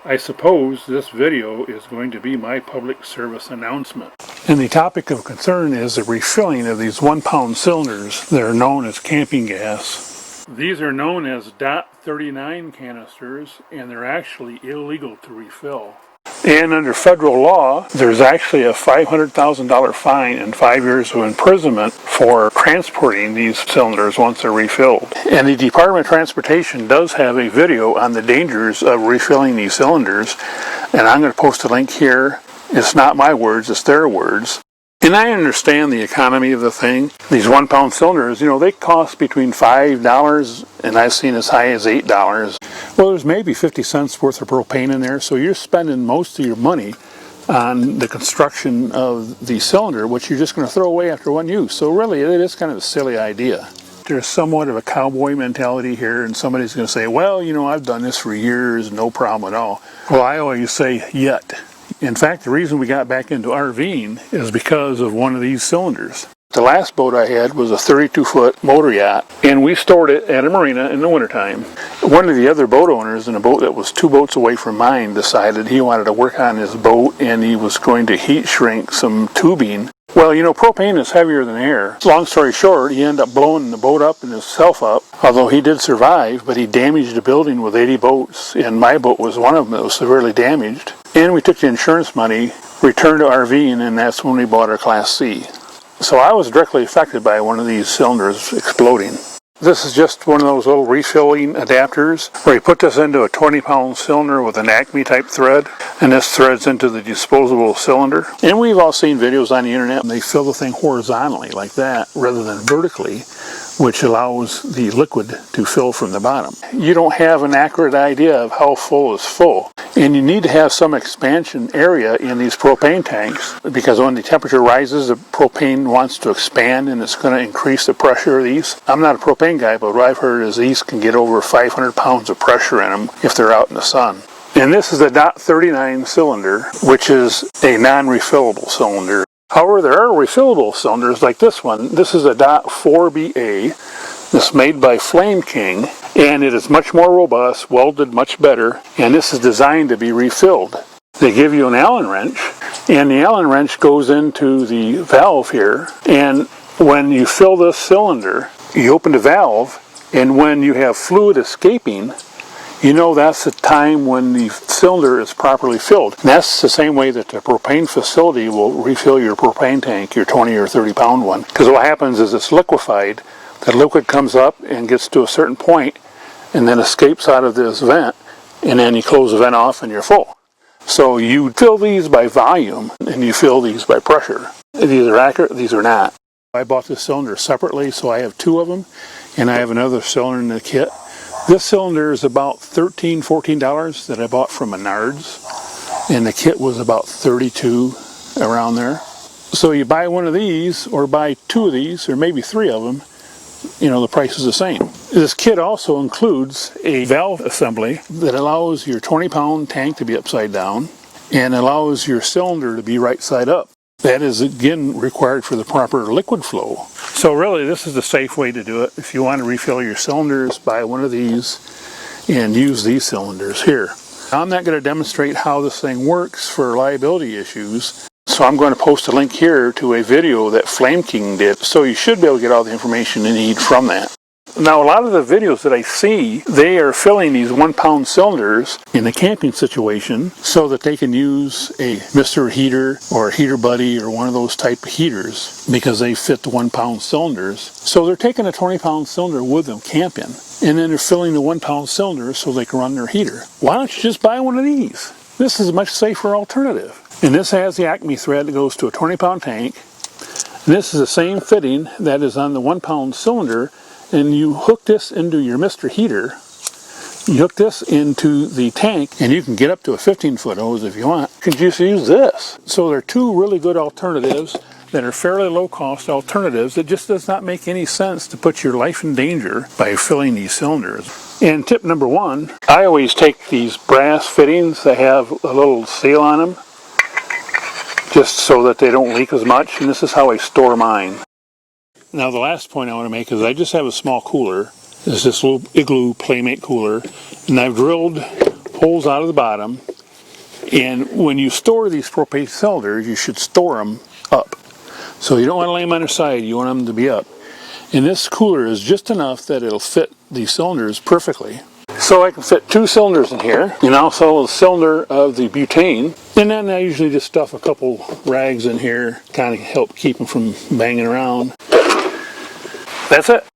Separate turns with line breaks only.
I suppose this video is going to be my public service announcement. And the topic of concern is the refilling of these 1 pound cylinders that are known as camping gas. These are known as .39 canisters, and they're actually illegal to refill. And under federal law, there's actually a $500,000 fine and 5 years of imprisonment for transporting these cylinders once they're refilled. And the Department of Transportation does have a video on the dangers of refilling these cylinders, and I'm going to post a link here. It's not my words, it's their words. And I understand the economy of the thing. These 1 pound cylinders, they cost between $5 and I've seen as high as $8. Well, there's maybe 50 cents worth of propane in there, so you're spending most of your money on the construction of the cylinder, which you're just going to throw away after one use. So really, it is kind of a silly idea. There's somewhat of a cowboy mentality here, and somebody's going to say, well, I've done this for years, no problem at all. Well, I always say, yet. In fact, the reason we got back into RVing is because of one of these cylinders. The last boat I had was a 32-foot motor yacht, and we stored it at a marina in the wintertime. One of the other boat owners in a boat that was 2 boats away from mine decided he wanted to work on his boat, and he was going to heat shrink some tubing. Well, propane is heavier than air. Long story short, he ended up blowing the boat up and himself up, although he did survive, but he damaged the building with 80 boats, and my boat was one of them that was severely damaged. And we took the insurance money, returned to RVing, and that's when we bought our Class C. So I was directly affected by one of these cylinders exploding. This is just one of those little refilling adapters where you put this into a 20 pound cylinder with an Acme type thread, and this threads into the disposable cylinder. And we've all seen videos on the internet, and they fill the thing horizontally like that rather than vertically, which allows the liquid to fill from the bottom. You don't have an accurate idea of how full is full. And you need to have some expansion area in these propane tanks, because when the temperature rises, the propane wants to expand and it's going to increase the pressure of these. I'm not a propane guy, but what I've heard is these can get over 500 pounds of pressure in them if they're out in the sun. And this is the .39 cylinder, which is a non-refillable cylinder. However, there are refillable cylinders like this one. This is a .4BA. This is made by Flame King, and it is much more robust, welded much better, and this is designed to be refilled. They give you an Allen wrench, and the Allen wrench goes into the valve here, and when you fill this cylinder, you open the valve, and when you have fluid escaping, that's the time when the cylinder is properly filled. And that's the same way that the propane facility will refill your propane tank, your 20 or 30 pound one. Because what happens is it's liquefied, the liquid comes up and gets to a certain point and then escapes out of this vent, and then you close the vent off and you're full. So you fill these by volume and you fill these by pressure. These are accurate, these are not. I bought this cylinder separately, so I have 2 of them, and I have another cylinder in the kit. This cylinder is about $13, $14 that I bought from Menards, and the kit was about $32, around there. So you buy one of these, or buy 2 of these, or maybe 3 of them, the price is the same. This kit also includes a valve assembly that allows your 20 pound tank to be upside down and allows your cylinder to be right side up. That is again required for the proper liquid flow. So really, this is the safe way to do it. If you want to refill your cylinders, buy one of these and use these cylinders here. I'm not going to demonstrate how this thing works for liability issues, so I'm going to post a link here to a video that Flame King did, so you should be able to get all the information you need from that. Now, a lot of the videos that I see, they are filling these 1 pound cylinders in a camping situation so that they can use a Mr. Heater or a Heater Buddy or one of those type of heaters, because they fit the 1 pound cylinders. So they're taking a 20 pound cylinder with them camping, and then they're filling the 1 pound cylinder so they can run their heater. Why don't you just buy one of these? This is a much safer alternative. And this has the Acme thread that goes to a 20 pound tank. And this is the same fitting that is on the 1 pound cylinder. And you hook this into your Mr. Heater, you hook this into the tank, and you can get up to a 15-foot hose if you want. You can just use this. So there are 2 really good alternatives that are fairly low-cost alternatives. It just does not make any sense to put your life in danger by filling these cylinders. And tip number 1, I always take these brass fittings that have a little seal on them, just so that they don't leak as much, and this is how I store mine. Now the last point I want to make is I just have a small cooler. It's this little Igloo Playmate cooler, and I've drilled holes out of the bottom And when you store these propane cylinders, you should store them up. So you don't want to lay them on their side, you want them to be up. And this cooler is just enough that it'll fit these cylinders perfectly. So I can fit 2 cylinders in here, and also a cylinder of the butane. And then I usually just stuff a couple rags in here, kind of help keep them from banging around. That's it.